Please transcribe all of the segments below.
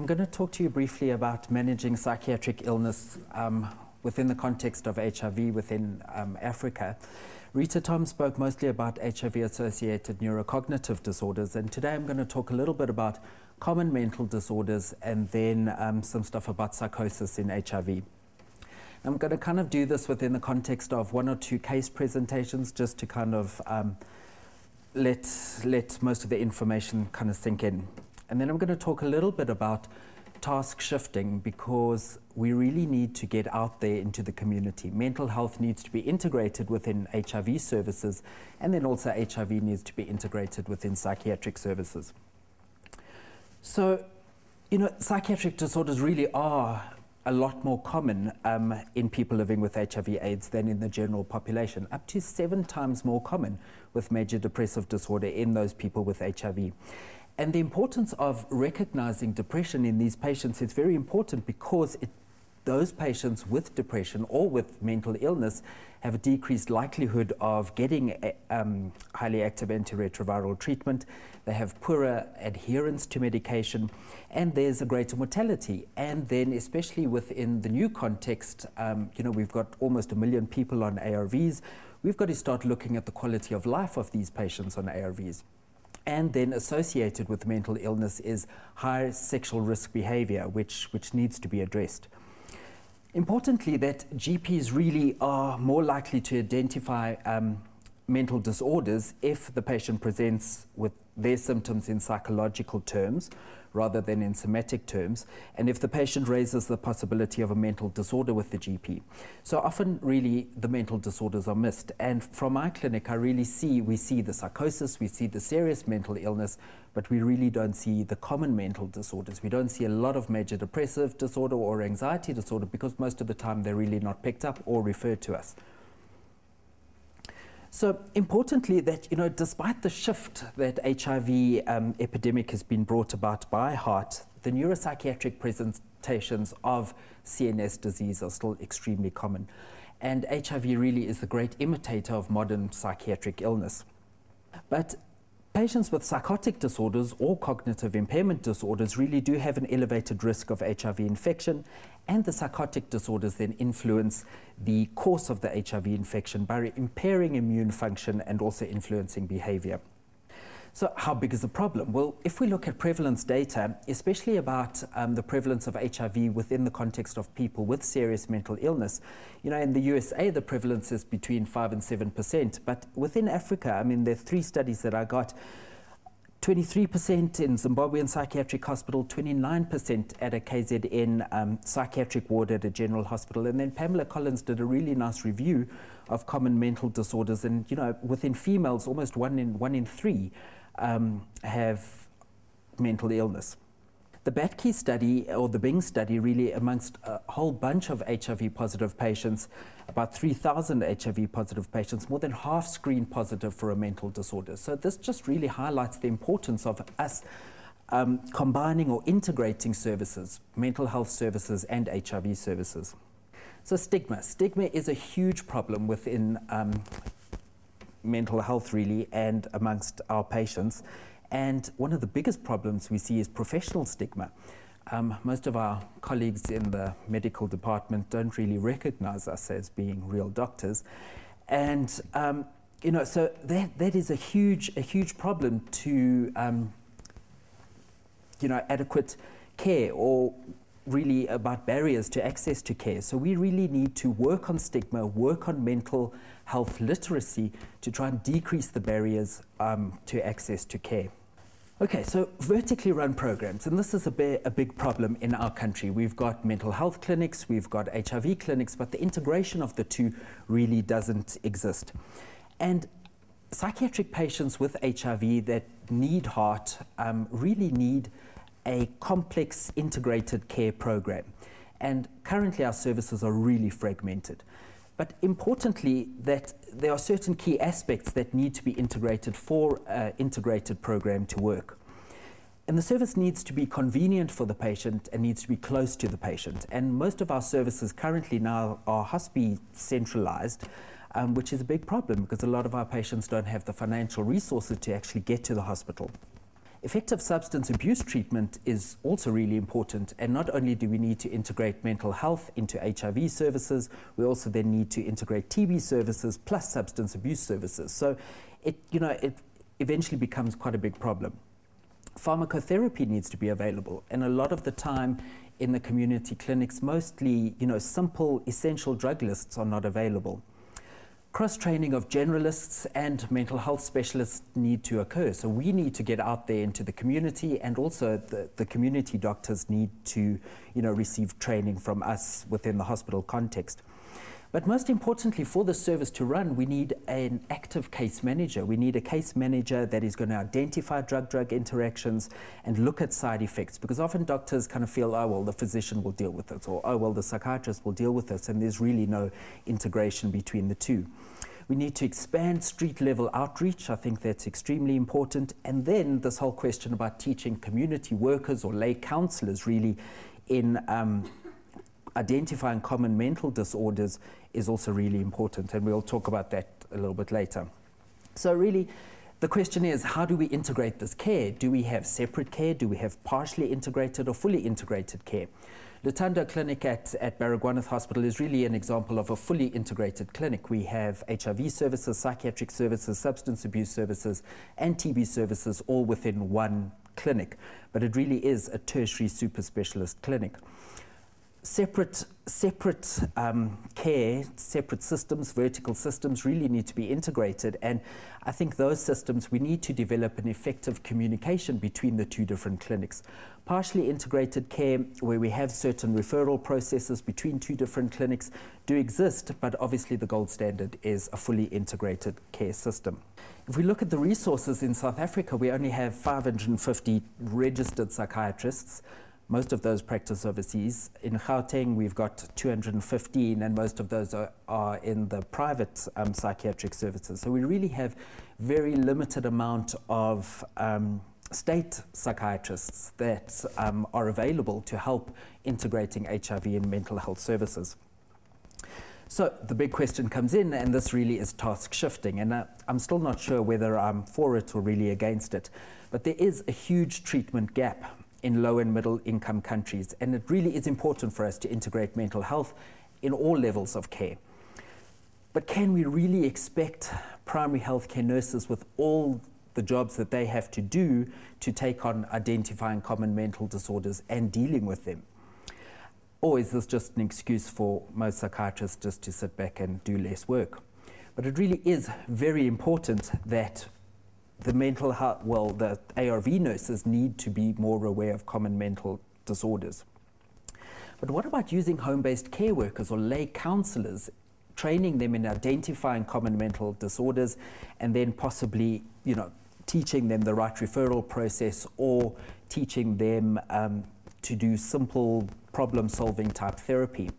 going to talk to you briefly about managing psychiatric illness within the context of HIV within Africa. Rita Tom spoke mostly about HIV-associated neurocognitive disorders, and today I'm going to talk a little bit about common mental disorders and then some stuff about psychosis in HIV. I'm going to kind of do this within the context of one or two case presentations just to kind of let most of the information kind of sink in. And then I'm going to talk a little bit about task shifting, because we really need to get out there into the community. Mental health needs to be integrated within HIV services, and then also HIV needs to be integrated within psychiatric services. So, you know, psychiatric disorders really are a lot more common in people living with HIV/AIDS than in the general population, up to 7 times more common with major depressive disorder in those people with HIV. And the importance of recognizing depression in these patients is very important, because those patients with depression or with mental illness have a decreased likelihood of getting highly active antiretroviral treatment. They have poorer adherence to medication, and there's a greater mortality. And then, especially within the new context, you know, we've got almost 1 million people on ARVs. We've got to start looking at the quality of life of these patients on ARVs. And then associated with mental illness is high sexual risk behavior, which needs to be addressed. Importantly, that GPs really are more likely to identify mental disorders if the patient presents with their symptoms in psychological terms rather than in somatic terms, and if the patient raises the possibility of a mental disorder with the GP. So often, really, the mental disorders are missed. And from my clinic, we see the psychosis, we see the serious mental illness, but we really don't see the common mental disorders. We don't see a lot of major depressive disorder or anxiety disorder, because most of the time they're really not picked up or referred to us. So importantly, that, you know, despite the shift that HIV epidemic has been brought about by heart, the neuropsychiatric presentations of CNS disease are still extremely common. And HIV really is the great imitator of modern psychiatric illness. But patients with psychotic disorders or cognitive impairment disorders really do have an elevated risk of HIV infection, and the psychotic disorders then influence the course of the HIV infection by impairing immune function and also influencing behavior. So how big is the problem? Well, if we look at prevalence data, especially about the prevalence of HIV within the context of people with serious mental illness, you know, in the USA, the prevalence is between 5 and 7%. But within Africa, I mean, there are 3 studies that I got. 23% in Zimbabwean Psychiatric Hospital, 29% at a KZN psychiatric ward at a general hospital. And then Pamela Collins did a really nice review of common mental disorders. And, you know, within females, almost one in 3 have mental illness. The Batke study, or the Bing study, really amongst a whole bunch of HIV-positive patients, about 3,000 HIV-positive patients, more than half screened positive for a mental disorder. So this just really highlights the importance of us combining or integrating services, mental health services and HIV services. So stigma. Stigma is a huge problem within mental health, really, and amongst our patients. And one of the biggest problems we see is professional stigma. Most of our colleagues in the medical department don't really recognize us as being real doctors. And, you know, so that is a huge problem to, you know, adequate care, or really about barriers to access to care. So we really need to work on stigma, work on mental health literacy to try and decrease the barriers to access to care. Okay, so vertically run programs, and this is a big problem in our country. We've got mental health clinics, we've got HIV clinics, but the integration of the two really doesn't exist. And psychiatric patients with HIV that need heart really need a complex integrated care program. And currently our services are really fragmented. But importantly, that there are certain key aspects that need to be integrated for an integrated program to work. And the service needs to be convenient for the patient and needs to be close to the patient. And most of our services currently now are hospice centralized, which is a big problem because a lot of our patients don't have the financial resources to actually get to the hospital. Effective substance abuse treatment is also really important, and not only do we need to integrate mental health into HIV services, we also then need to integrate TB services plus substance abuse services. So it eventually becomes quite a big problem. Pharmacotherapy needs to be available, and a lot of the time in the community clinics, mostly, simple essential drug lists are not available. Cross-training of generalists and mental health specialists need to occur. So we need to get out there into the community, and also the community doctors need to, receive training from us within the hospital context. But most importantly, for the service to run, we need an active case manager. We need a case manager that is going to identify drug-drug interactions and look at side effects, because often doctors kind of feel, oh, well, the physician will deal with it, or, oh, well, the psychiatrist will deal with this, and there's really no integration between the two. We need to expand street-level outreach. I think that's extremely important. And then this whole question about teaching community workers or lay counsellors really in identifying common mental disorders is also really important, and we'll talk about that a little bit later. So really, the question is, how do we integrate this care? Do we have separate care? Do we have partially integrated or fully integrated care? Lutando Clinic at Baragwanath Hospital is really an example of a fully integrated clinic. We have HIV services, psychiatric services, substance abuse services, and TB services all within one clinic, but it really is a tertiary super specialist clinic. Separate care, separate systems, vertical systems really need to be integrated, and I think those systems, we need to develop an effective communication between the two different clinics. Partially integrated care, where we have certain referral processes between two different clinics, do exist, but obviously the gold standard is a fully integrated care system. If we look at the resources in South Africa, we only have 550 registered psychiatrists. Most of those practice overseas. In Gauteng, we've got 215, and most of those are in the private psychiatric services. So we really have very limited amount of state psychiatrists that are available to help integrating HIV and mental health services. So the big question comes in, and this really is task shifting, and I'm still not sure whether I'm for it or really against it, but there is a huge treatment gap in low and middle income countries, and it really is important for us to integrate mental health in all levels of care. But can we really expect primary healthcare nurses, with all the jobs that they have to do, to take on identifying common mental disorders and dealing with them? Or is this just an excuse for most psychiatrists just to sit back and do less work? But it really is very important that the mental health, the ARV nurses need to be more aware of common mental disorders. But what about using home-based care workers or lay counsellors, training them in identifying common mental disorders, and then possibly, teaching them the right referral process, or teaching them to do simple problem-solving type therapy?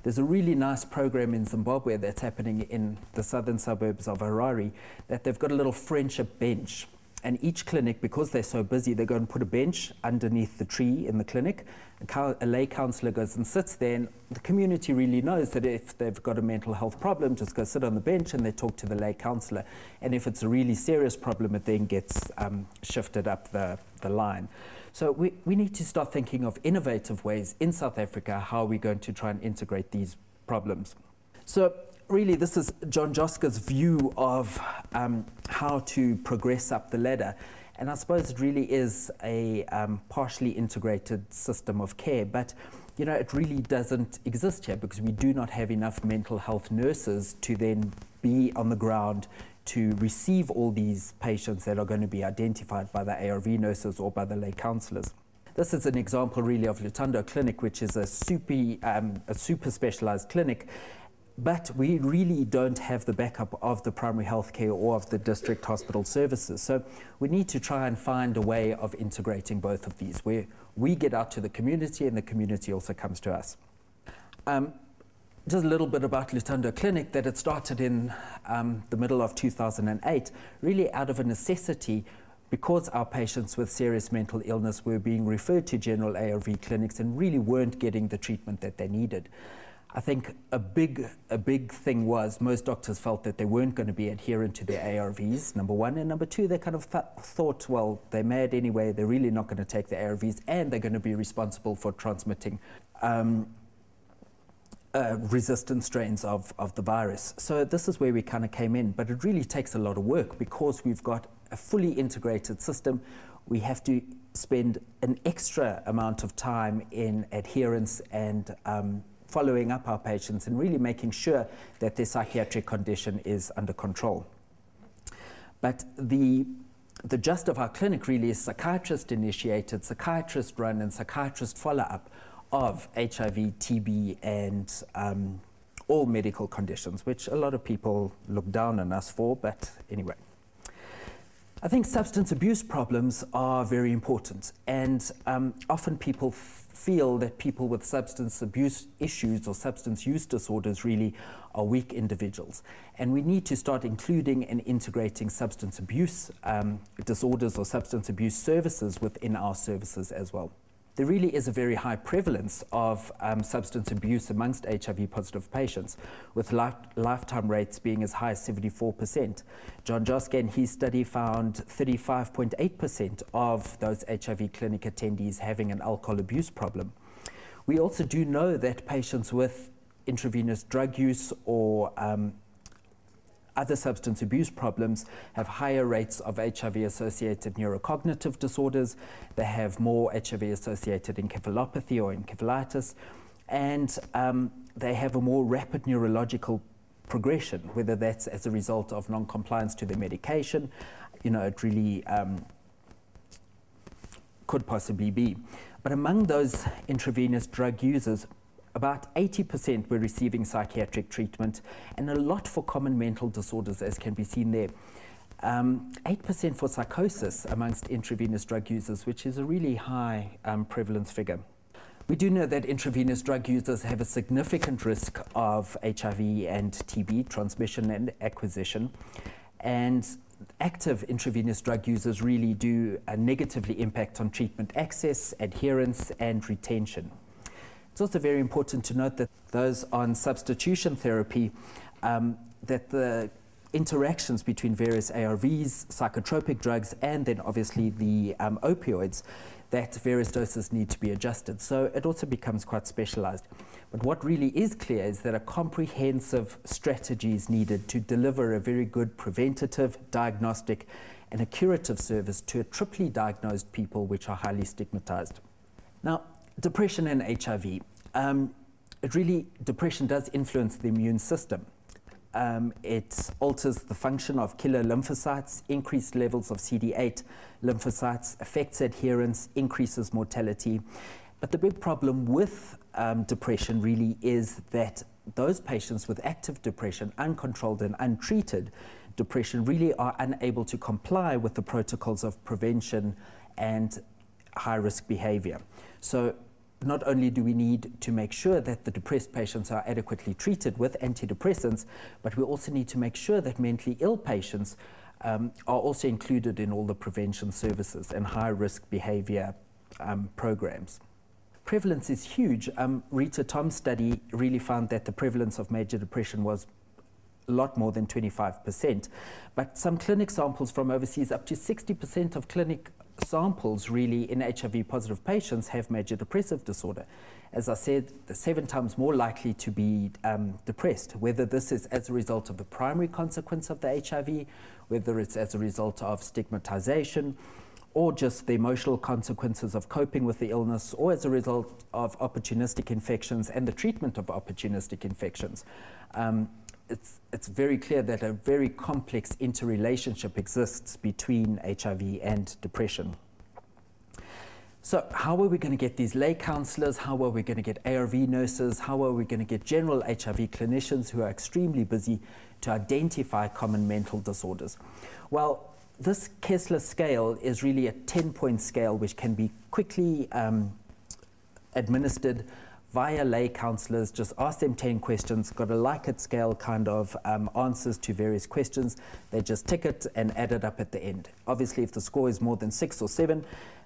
There's a really nice program in Zimbabwe that's happening in the southern suburbs of Harare, that they've got a little friendship bench. And each clinic, because they're so busy, they go and put a bench underneath the tree in the clinic. A lay counsellor goes and sits there, and the community really knows that if they've got a mental health problem, just go sit on the bench and they talk to the lay counsellor. And if it's a really serious problem, it then gets shifted up the line. So we need to start thinking of innovative ways in South Africa how we're going to try and integrate these problems. So really, this is John Joska's view of how to progress up the ladder. And I suppose it really is a partially integrated system of care, but it really doesn't exist here, because we do not have enough mental health nurses to then be on the ground to receive all these patients that are going to be identified by the ARV nurses or by the lay counsellors. This is an example really of Lutando Clinic, which is a super specialised clinic, but we really don't have the backup of the primary health care or of the district hospital services. So we need to try and find a way of integrating both of these, where we get out to the community and the community also comes to us. Just a little bit about Lutando Clinic, that it started in the middle of 2008, really out of a necessity, because our patients with serious mental illness were being referred to general ARV clinics and really weren't getting the treatment that they needed. I think a big thing was most doctors felt that they weren't going to be adherent to their ARVs, number one. And number two, they kind of thought, well, they're mad anyway, they're really not going to take the ARVs, and they're going to be responsible for transmitting resistant strains of the virus. So this is where we kind of came in, but it really takes a lot of work because we've got a fully integrated system. We have to spend an extra amount of time in adherence and following up our patients and really making sure that their psychiatric condition is under control. But the gist of our clinic really is psychiatrist-initiated, psychiatrist-run, and psychiatrist follow-up of HIV, TB, and all medical conditions, which a lot of people look down on us for, but anyway. I think substance abuse problems are very important, and often people feel that people with substance abuse issues or substance use disorders really are weak individuals. And we need to start including and integrating substance abuse disorders or substance abuse services within our services as well. There really is a very high prevalence of substance abuse amongst HIV-positive patients, with lifetime rates being as high as 74%. Jonsson in his study found 35.8% of those HIV clinic attendees having an alcohol abuse problem. We also do know that patients with intravenous drug use or other substance abuse problems have higher rates of HIV-associated neurocognitive disorders. They have more HIV-associated encephalopathy or encephalitis, and they have a more rapid neurological progression, whether that's as a result of non-compliance to their medication. You know, it really could possibly be. But among those intravenous drug users, about 80% were receiving psychiatric treatment, and a lot for common mental disorders, as can be seen there. 8% for psychosis amongst intravenous drug users, which is a really high prevalence figure. We do know that intravenous drug users have a significant risk of HIV and TB transmission and acquisition, and active intravenous drug users really do negatively impact on treatment access, adherence, and retention. It's also very important to note that those on substitution therapy, that the interactions between various ARVs, psychotropic drugs, and then obviously the opioids, that various doses need to be adjusted. So it also becomes quite specialized. But what really is clear is that a comprehensive strategy is needed to deliver a very good preventative, diagnostic, and a curative service to a triply diagnosed people which are highly stigmatized. Now, depression and HIV. Depression does influence the immune system. It alters the function of killer lymphocytes, increased levels of CD8 lymphocytes, affects adherence, increases mortality. But the big problem with depression really is that those patients with active depression, uncontrolled and untreated depression, really are unable to comply with the protocols of prevention and high-risk behavior. So not only do we need to make sure that the depressed patients are adequately treated with antidepressants, but we also need to make sure that mentally ill patients are also included in all the prevention services and high-risk behavior programs. Prevalence is huge. Rita Tom's study really found that the prevalence of major depression was a lot more than 25%. But some clinic samples from overseas, up to 60% of clinic samples really in HIV-positive patients have major depressive disorder. As I said, they're 7 times more likely to be depressed, whether this is as a result of the primary consequence of the HIV, whether it's as a result of stigmatization, or just the emotional consequences of coping with the illness, or as a result of opportunistic infections and the treatment of opportunistic infections. It's very clear that a very complex interrelationship exists between HIV and depression. So how are we going to get these lay counselors? How are we going to get ARV nurses? How are we going to get general HIV clinicians who are extremely busy to identify common mental disorders? Well, this Kessler scale is really a 10-point scale which can be quickly administered via lay counselors. Just ask them 10 questions, got a Likert scale kind of answers to various questions. They just tick it and add it up at the end. Obviously, if the score is more than 6 or 7,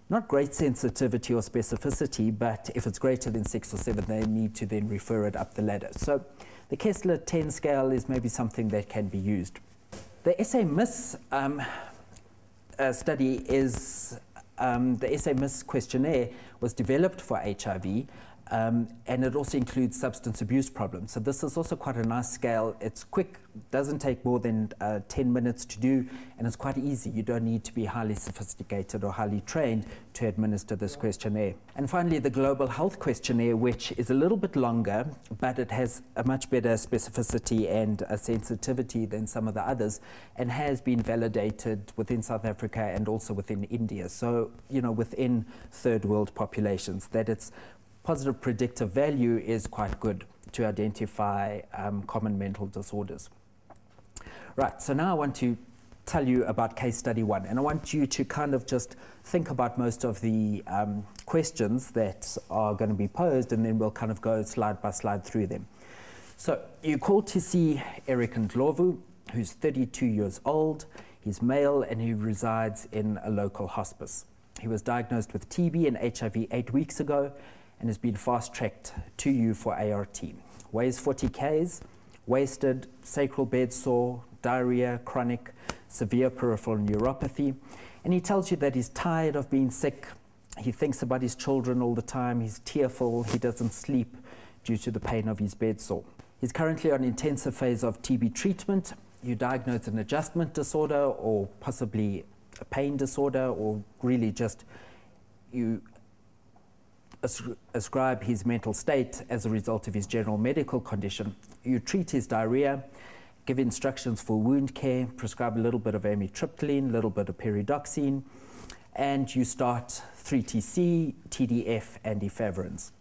not great sensitivity or specificity, but if it's greater than 6 or 7, they need to then refer it up the ladder. So the Kessler 10 scale is maybe something that can be used. The SA-MIS study is, the SA-MIS questionnaire was developed for HIV, and it also includes substance abuse problems. So this is also quite a nice scale. It's quick, doesn't take more than 10 minutes to do, and it's quite easy. You don't need to be highly sophisticated or highly trained to administer this questionnaire. And finally, the Global Health Questionnaire, which is a little bit longer, but it has a much better specificity and sensitivity than some of the others, and has been validated within South Africa and also within India. So, you know, within third world populations, that its positive predictive value is quite good to identify common mental disorders. Right, so now I want to tell you about case study 1, and I want you to kind of just think about most of the questions that are going to be posed, and then we'll kind of go slide by slide through them. So you call to see Eric Ndlovu, who's 32 years old. He's male and he resides in a local hospice. He was diagnosed with TB and HIV 8 weeks ago and has been fast-tracked to you for ART. Weighs 40 kgs, wasted, sacral bed sore, diarrhea, chronic, severe peripheral neuropathy. And he tells you that he's tired of being sick. He thinks about his children all the time. He's tearful. He doesn't sleep due to the pain of his bed sore. He's currently on intensive phase of TB treatment. You diagnose an adjustment disorder or possibly a pain disorder, or really just you ascribe his mental state as a result of his general medical condition. You treat his diarrhea, give instructions for wound care, prescribe a little bit of amitriptyline, a little bit of pyridoxine, and you start 3-TC, TDF, and efavirenz.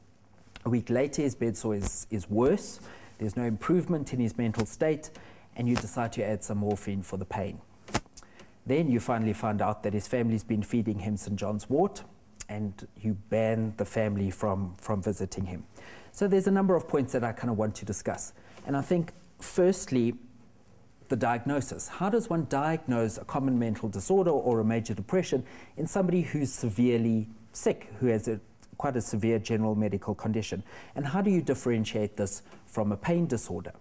A week later, his bed sore is worse. There's no improvement in his mental state, and you decide to add some morphine for the pain. Then you finally find out that his family's been feeding him St. John's wort, and you ban the family from visiting him. So there's a number of points that I kind of want to discuss. And I think, firstly, the diagnosis. How does one diagnose a common mental disorder or a major depression in somebody who's severely sick, who has quite a severe general medical condition? And how do you differentiate this from a pain disorder?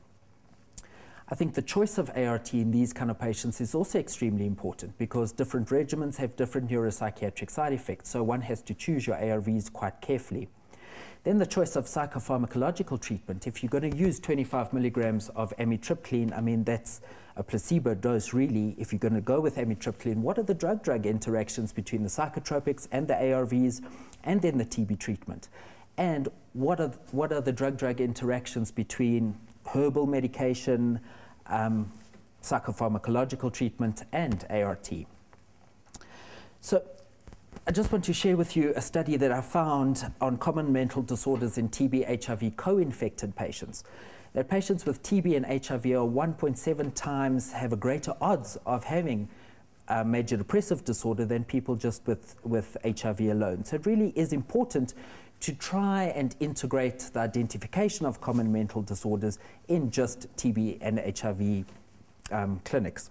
I think the choice of ART in these kind of patients is also extremely important, because different regimens have different neuropsychiatric side effects, so one has to choose your ARVs quite carefully. Then the choice of psychopharmacological treatment. If you're going to use 25 milligrams of amitriptyline, I mean, that's a placebo dose really. If you're going to go with amitriptyline, what are the drug-drug interactions between the psychotropics and the ARVs, and then the TB treatment? And what are the drug-drug interactions between herbal medication, psychopharmacological treatment, and ART? So I just want to share with you a study that I found on common mental disorders in TB, HIV co-infected patients. That patients with TB and HIV are 1.7 times have a greater odds of having a major depressive disorder than people just with HIV alone. So it really is important to try and integrate the identification of common mental disorders in just TB and HIV clinics.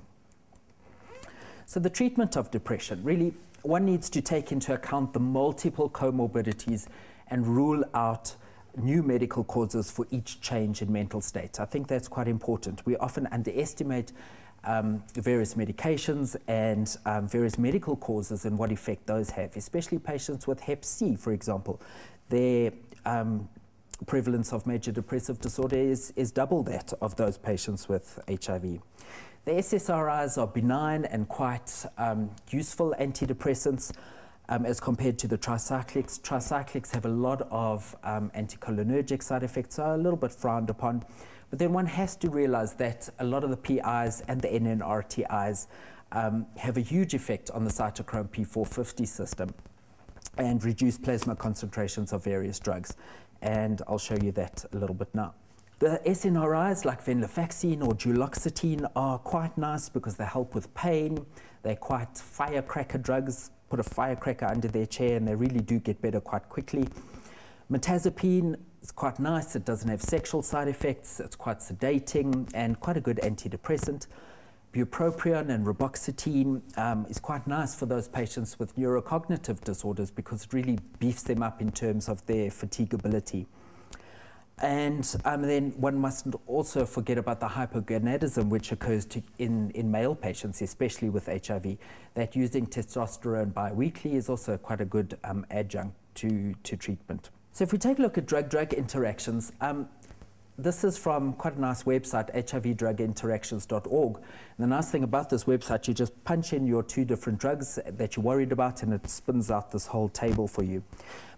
So the treatment of depression, really, one needs to take into account the multiple comorbidities and rule out new medical causes for each change in mental state. I think that's quite important. We often underestimate various medications and various medical causes and what effect those have, especially patients with Hep C, for example. Their prevalence of major depressive disorder is double that of those patients with HIV. The SSRIs are benign and quite useful antidepressants as compared to the tricyclics. Tricyclics have a lot of anticholinergic side effects, so a little bit frowned upon. But then one has to realize that a lot of the PIs and the NNRTIs have a huge effect on the cytochrome P450 system and reduce plasma concentrations of various drugs. And I'll show you that a little bit now. The SNRIs like venlafaxine or duloxetine are quite nice because they help with pain. They're quite firecracker drugs, put a firecracker under their chair and they really do get better quite quickly. Mirtazapine is quite nice. It doesn't have sexual side effects. It's quite sedating and quite a good antidepressant. Bupropion and reboxetine is quite nice for those patients with neurocognitive disorders because it really beefs them up in terms of their fatigability. And then one mustn't also forget about the hypogonadism which occurs in male patients, especially with HIV, that using testosterone biweekly is also quite a good adjunct to treatment. So if we take a look at drug-drug interactions, this is from quite a nice website, hivdruginteractions.org. And the nice thing about this website, you just punch in your 2 different drugs that you're worried about and it spins out this whole table for you.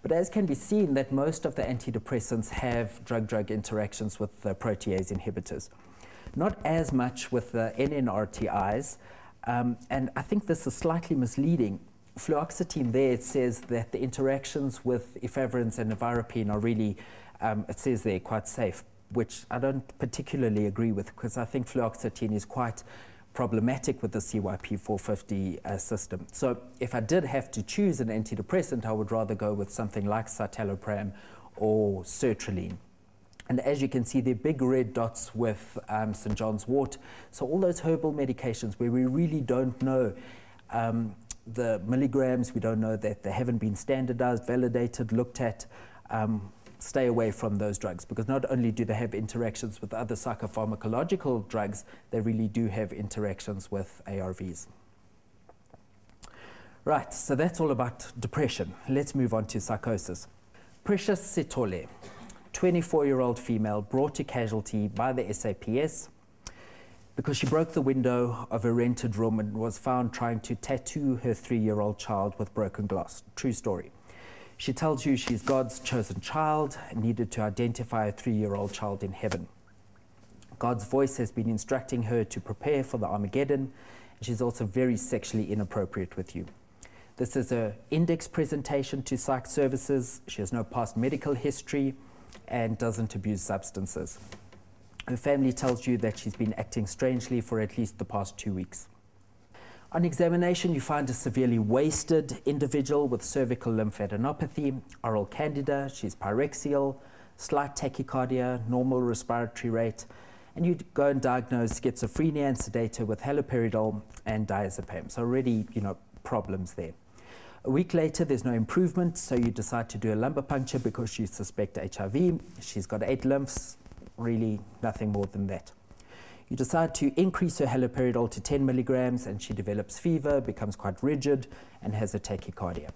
But as can be seen, that most of the antidepressants have drug-drug interactions with the protease inhibitors. Not as much with the NNRTIs, and I think this is slightly misleading. Fluoxetine there, it says that the interactions with efavirenz and nevirapine are really, it says they're quite safe, which I don't particularly agree with because I think fluoxetine is quite problematic with the CYP450 system. So if I did have to choose an antidepressant, I would rather go with something like citalopram or sertraline. And as you can see, there are big red dots with St. John's wort. So all those herbal medications where we really don't know the milligrams, we don't know that they haven't been standardized, validated, looked at, stay away from those drugs because not only do they have interactions with other psychopharmacological drugs, they really do have interactions with ARVs. Right, so that's all about depression. Let's move on to psychosis. Precious Sitole, 24-year-old female, brought to casualty by the SAPS because she broke the window of a rented room and was found trying to tattoo her 3-year-old child with broken glass. True story. She tells you she's God's chosen child and needed to identify a 3-year-old child in heaven. God's voice has been instructing her to prepare for the Armageddon, and she's also very sexually inappropriate with you. This is an index presentation to psych services. She has no past medical history and doesn't abuse substances. Her family tells you that she's been acting strangely for at least the past 2 weeks. On examination, you find a severely wasted individual with cervical lymphadenopathy, oral candida, she's pyrexial, slight tachycardia, normal respiratory rate, and you go and diagnose schizophrenia and sedate her with haloperidol and diazepam. So already, problems there. A week later, there's no improvement, so you decide to do a lumbar puncture because you suspect HIV. She's got 8 lymphs, really nothing more than that. You decide to increase her haloperidol to 10 milligrams and she develops fever, becomes quite rigid, and has a tachycardia.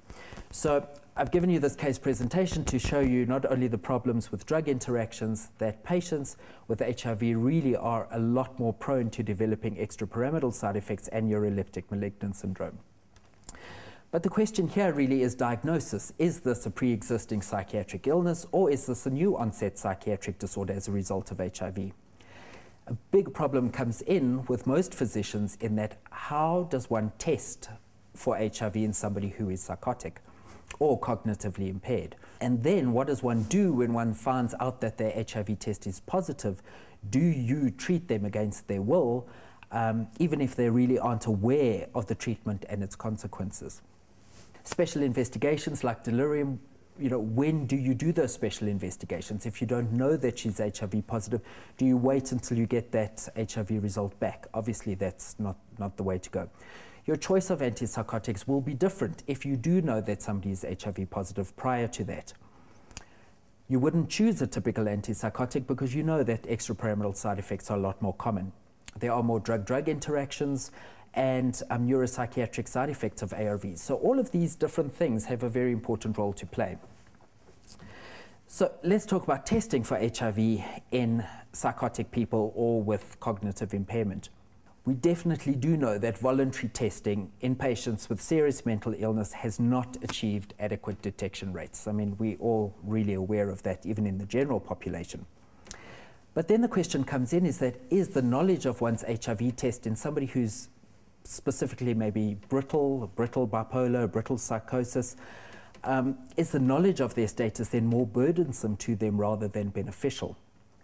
So I've given you this case presentation to show you not only the problems with drug interactions, that patients with HIV really are a lot more prone to developing extrapyramidal side effects and neuroleptic malignant syndrome. But the question here really is diagnosis. Is this a pre-existing psychiatric illness or is this a new onset psychiatric disorder as a result of HIV? A big problem comes in with most physicians in that how does one test for HIV in somebody who is psychotic or cognitively impaired? And then what does one do when one finds out that their HIV test is positive? Do you treat them against their will, even if they really aren't aware of the treatment and its consequences? Special investigations like delirium, when do you do those special investigations? If you don't know that she's HIV positive, do you wait until you get that HIV result back? Obviously, that's not the way to go. Your choice of antipsychotics will be different if you do know that somebody is HIV positive prior to that. You wouldn't choose a typical antipsychotic because you know that extrapyramidal side effects are a lot more common. There are more drug-drug interactions and neuropsychiatric side effects of ARVs. So all of these different things have a very important role to play. So let's talk about testing for HIV in psychotic people or with cognitive impairment. We definitely do know that voluntary testing in patients with serious mental illness has not achieved adequate detection rates. I mean, we're all really aware of that, even in the general population. But then the question comes in is the knowledge of one's HIV test in somebody who's specifically maybe brittle bipolar, brittle psychosis, is the knowledge of their status then more burdensome to them rather than beneficial?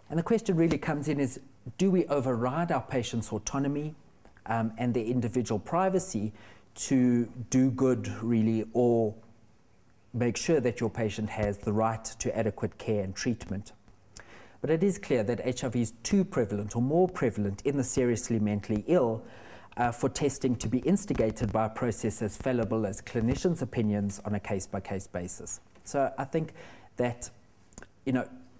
And the question really comes in is, do we override our patients' autonomy and their individual privacy to do good really, or make sure that your patient has the right to adequate care and treatment? But it is clear that HIV is too prevalent or more prevalent in the seriously mentally ill for testing to be instigated by a process as fallible as clinicians' opinions on a case-by-case basis. So I think that,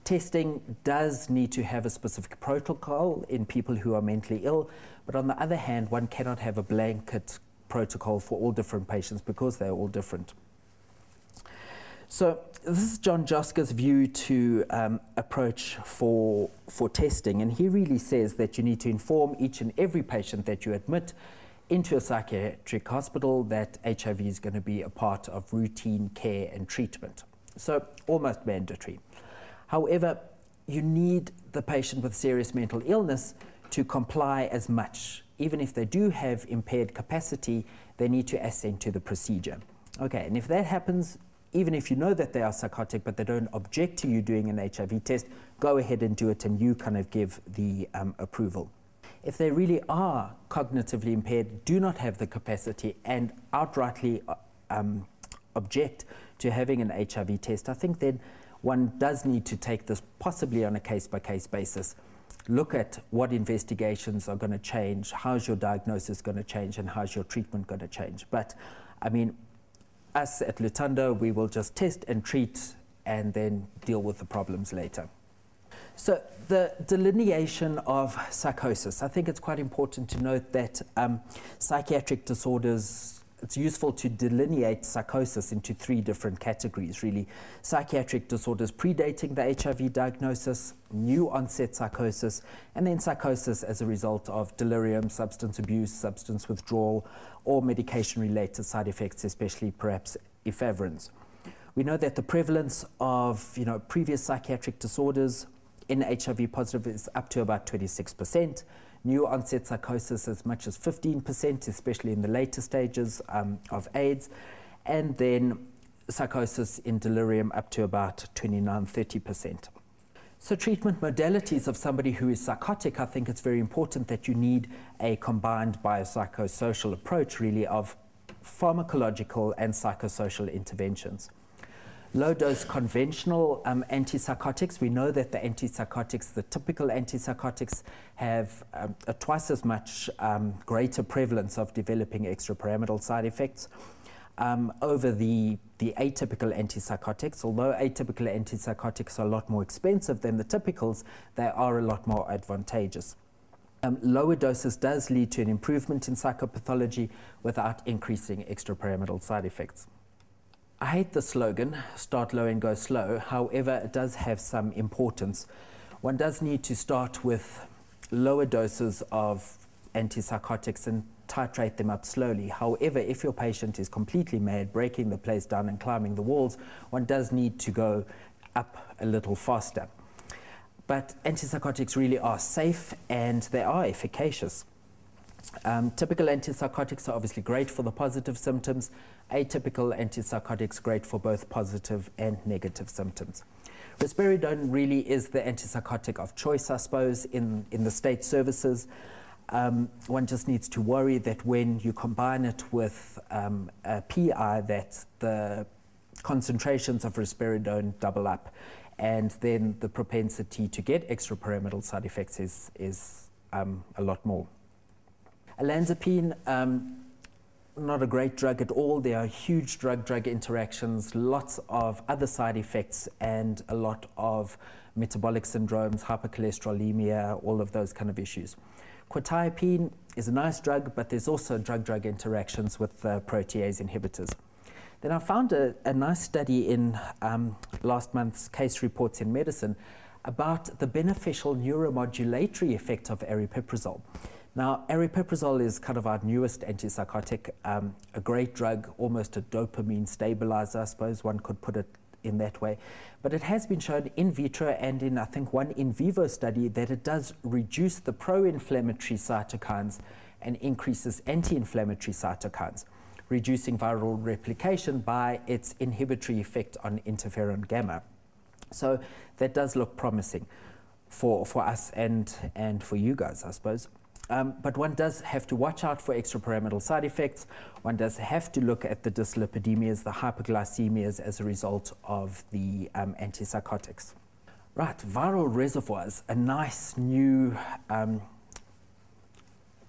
testing does need to have a specific protocol in people who are mentally ill, but on the other hand, one cannot have a blanket protocol for all different patients because they're all different. So this is John Josker's view to approach for testing, and he really says that you need to inform each and every patient that you admit into a psychiatric hospital that HIV is going to be a part of routine care and treatment. So almost mandatory. However, you need the patient with serious mental illness to comply as much. Even if they do have impaired capacity, they need to assent to the procedure. Okay, and if that happens, even if you know that they are psychotic but they don't object to you doing an HIV test, go ahead and do it, and you kind of give the approval. If they really are cognitively impaired, do not have the capacity, and outrightly object to having an HIV test, I think then one does need to take this possibly on a case-by-case basis. Look at what investigations are going to change, how's your diagnosis going to change, and how's your treatment going to change. But, I mean, us at Lutando, we will just test and treat and then deal with the problems later. So the delineation of psychosis, I think it's quite important to note that psychiatric disorders, it's useful to delineate psychosis into three different categories, really. Psychiatric disorders predating the HIV diagnosis, new onset psychosis, and then psychosis as a result of delirium, substance abuse, substance withdrawal, or medication-related side effects, especially perhaps ephedrins. We know that the prevalence of previous psychiatric disorders in HIV positive is up to about 26%. New onset psychosis as much as 15%, especially in the later stages of AIDS, and then psychosis in delirium up to about 29–30%. So treatment modalities of somebody who is psychotic, I think it's very important that you need a combined biopsychosocial approach, really, of pharmacological and psychosocial interventions. Low-dose conventional antipsychotics, we know that the antipsychotics, the typical antipsychotics, have a twice as much greater prevalence of developing extrapyramidal side effects over the atypical antipsychotics. Although atypical antipsychotics are a lot more expensive than the typicals, they are a lot more advantageous. Lower doses does lead to an improvement in psychopathology without increasing extrapyramidal side effects. I hate the slogan, start low and go slow. However, it does have some importance. One does need to start with lower doses of antipsychotics and titrate them up slowly. However, if your patient is completely mad, breaking the place down and climbing the walls, one does need to go up a little faster. But antipsychotics really are safe and they are efficacious. Typical antipsychotics are obviously great for the positive symptoms. Atypical antipsychotics great for both positive and negative symptoms. Risperidone really is the antipsychotic of choice, I suppose, in the state services. One just needs to worry that when you combine it with a PI, that the concentrations of risperidone double up, and then the propensity to get extrapyramidal side effects is a lot more. Olanzapine, not a great drug at all. There are huge drug-drug interactions, lots of other side effects, and a lot of metabolic syndromes, hypercholesterolemia, all of those kind of issues. Quetiapine is a nice drug, but there's also drug-drug interactions with protease inhibitors. Then I found a nice study in last month's Case Reports in Medicine about the beneficial neuromodulatory effect of aripiprazole. Now, aripiprazole is kind of our newest antipsychotic, a great drug, almost a dopamine stabilizer, I suppose one could put it in that way. But it has been shown in vitro and in, I think, one in vivo study that it does reduce the pro-inflammatory cytokines and increases anti-inflammatory cytokines, reducing viral replication by its inhibitory effect on interferon gamma. So that does look promising for us and for you guys, I suppose. But one does have to watch out for extrapyramidal side effects. One does have to look at the dyslipidemias, the hyperglycemias as a result of the antipsychotics. Right, viral reservoirs, a nice new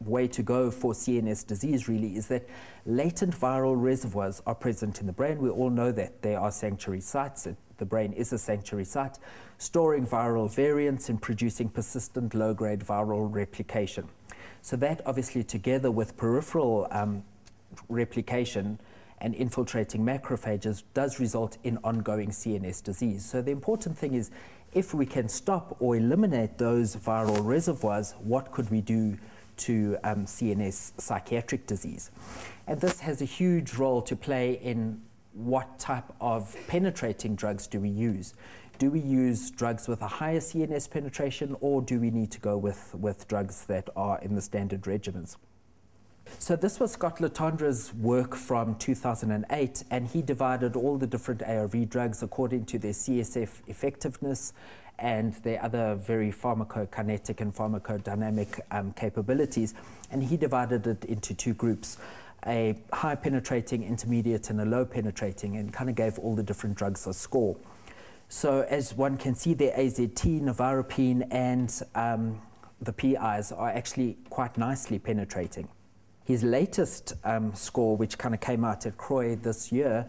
way to go for CNS disease really is that latent viral reservoirs are present in the brain. We all know that there are sanctuary sites. The brain is a sanctuary site, storing viral variants and producing persistent low-grade viral replication. So that obviously, together with peripheral replication and infiltrating macrophages, does result in ongoing CNS disease. So the important thing is, if we can stop or eliminate those viral reservoirs, what could we do to CNS psychiatric disease? And this has a huge role to play in what type of penetrating drugs do we use. Do we use drugs with a higher CNS penetration, or do we need to go with drugs that are in the standard regimens? So this was Scott Latondra's work from 2008, and he divided all the different ARV drugs according to their CSF effectiveness and their other very pharmacokinetic and pharmacodynamic capabilities, and he divided it into two groups, a high penetrating, intermediate, and a low penetrating, and kind of gave all the different drugs a score. So as one can see there, AZT, nevirapine, and the PIs are actually quite nicely penetrating. His latest score, which kind of came out at CROI this year,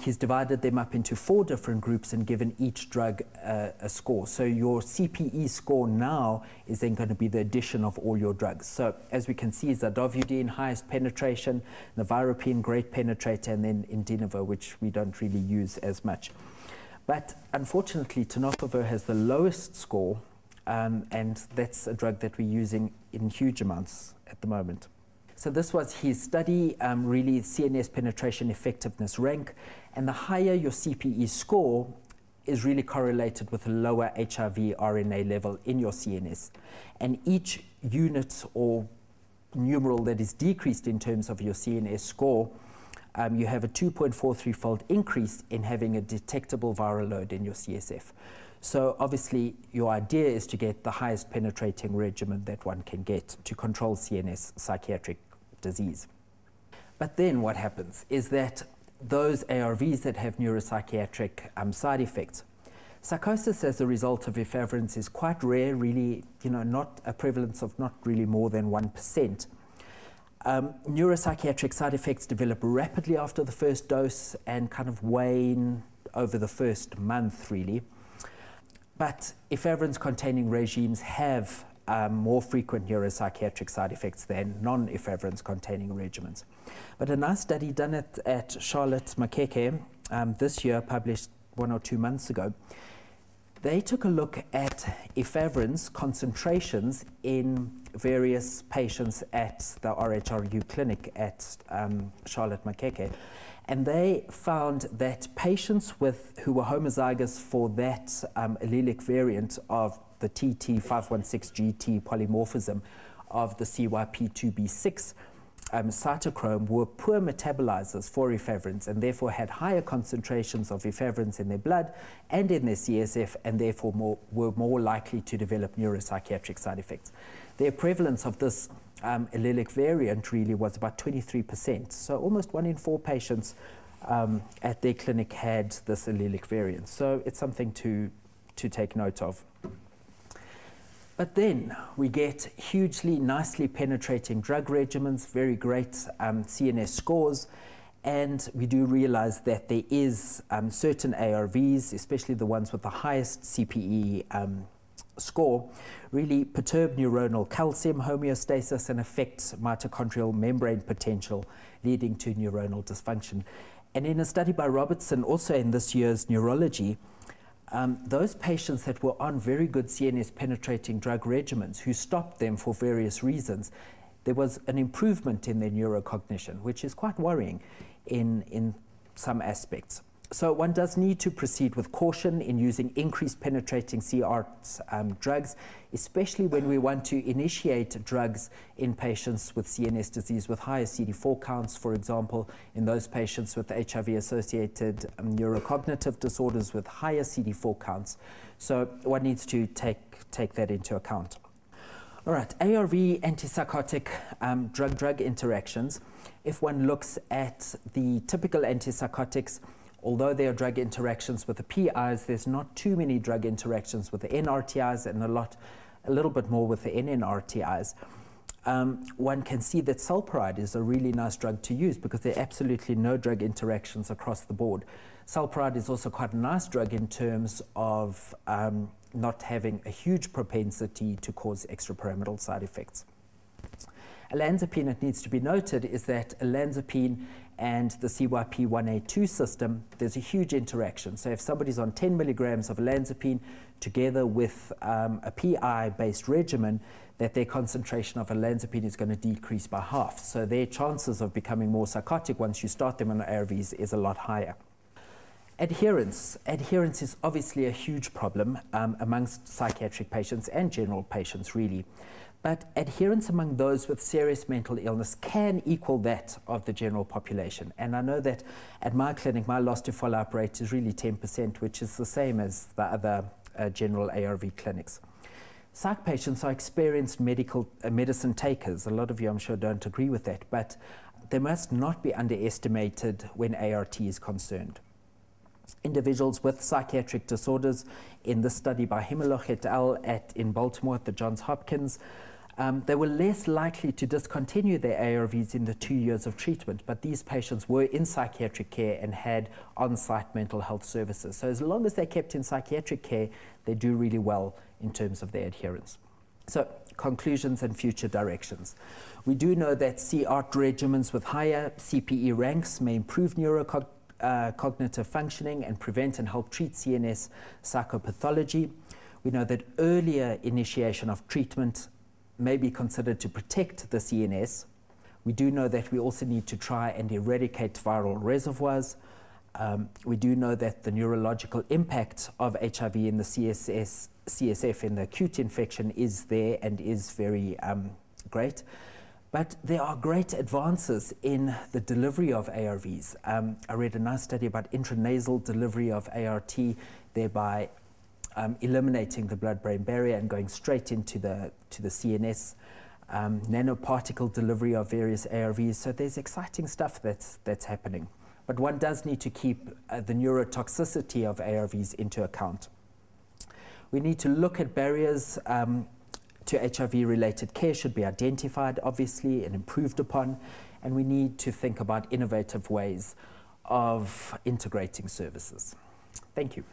he's divided them up into 4 different groups and given each drug a score. So your CPE score now is then going to be the addition of all your drugs. So as we can see, zadovudine, highest penetration, nevirapine, great penetrator, and then indinivo, which we don't really use as much. But unfortunately, tenofovir has the lowest score, and that's a drug that we're using in huge amounts at the moment. So this was his study, really CNS penetration effectiveness rank, and the higher your CPE score is really correlated with a lower HIV RNA level in your CNS. And each unit or numeral that is decreased in terms of your CNS score, you have a 2.43-fold increase in having a detectable viral load in your CSF. So obviously your idea is to get the highest penetrating regimen that one can get to control CNS psychiatric disease. But then what happens is that those ARVs that have neuropsychiatric side effects, psychosis as a result of efavirenz is quite rare, really, not a prevalence of not really more than 1%. Neuropsychiatric side effects develop rapidly after the first dose and kind of wane over the first month, really. But efavirenz containing regimes have more frequent neuropsychiatric side effects than non-efavirenz containing regimens. But a nice study done at Charlotte Makeke this year, published 1 or 2 months ago, they took a look at efavirenz concentrations in various patients at the RHRU clinic at Charlotte Makeke, and they found that patients who were homozygous for that allelic variant of the TT516GT polymorphism of the CYP2B6 cytochrome were poor metabolizers for efavirenz, and therefore had higher concentrations of efavirenz in their blood and in their CSF, and therefore were more likely to develop neuropsychiatric side effects. Their prevalence of this allelic variant really was about 23%. So almost 1 in 4 patients at their clinic had this allelic variant. So it's something to take note of. But then we get hugely nicely penetrating drug regimens, very great CNS scores, and we do realize that there is certain ARVs, especially the ones with the highest CPE score, really perturb neuronal calcium homeostasis and affect mitochondrial membrane potential, leading to neuronal dysfunction. And in a study by Robertson, also in this year's Neurology, those patients that were on very good CNS penetrating drug regimens who stopped them for various reasons, there was an improvement in their neurocognition, which is quite worrying in some aspects. So one does need to proceed with caution in using increased penetrating CRT drugs, especially when we want to initiate drugs in patients with CNS disease with higher CD4 counts, for example, in those patients with HIV-associated neurocognitive disorders with higher CD4 counts. So one needs to take that into account. All right, ARV antipsychotic drug-drug interactions. If one looks at the typical antipsychotics, although there are drug interactions with the PIs, there's not too many drug interactions with the NRTIs and a little bit more with the NNRTIs. one can see that sulpiride is a really nice drug to use because there are absolutely no drug interactions across the board. Sulpiride is also quite a nice drug in terms of not having a huge propensity to cause extrapyramidal side effects. Olanzapine, it needs to be noted, is that olanzapine and the CYP1A2 system, there's a huge interaction. So if somebody's on 10 milligrams of olanzapine together with a PI-based regimen, that their concentration of olanzapine is going to decrease by half. So their chances of becoming more psychotic once you start them on ARVs is a lot higher. Adherence. Adherence is obviously a huge problem amongst psychiatric patients and general patients, really. But adherence among those with serious mental illness can equal that of the general population. And I know that at my clinic, my loss to follow-up rate is really 10%, which is the same as the other general ARV clinics. Psych patients are experienced medicine takers. A lot of you, I'm sure, don't agree with that, but they must not be underestimated when ART is concerned. Individuals with psychiatric disorders, in this study by Himmelhoch et al. In Baltimore at the Johns Hopkins, they were less likely to discontinue their ARVs in the 2 years of treatment, but these patients were in psychiatric care and had on-site mental health services. So as long as they're kept in psychiatric care, they do really well in terms of their adherence. So, conclusions and future directions. We do know that CART regimens with higher CPE ranks may improve cognitive functioning and prevent and help treat CNS psychopathology. We know that earlier initiation of treatment may be considered to protect the CNS. We do know that we also need to try and eradicate viral reservoirs. We do know that the neurological impact of HIV in the CSF in the acute infection is there and is very great. But there are great advances in the delivery of ARVs. I read a nice study about intranasal delivery of ART, thereby eliminating the blood-brain barrier and going straight into the CNS, nanoparticle delivery of various ARVs. So there's exciting stuff that's happening. But one does need to keep the neurotoxicity of ARVs into account. We need to look at barriers to HIV-related care should be identified, obviously, and improved upon. And we need to think about innovative ways of integrating services. Thank you.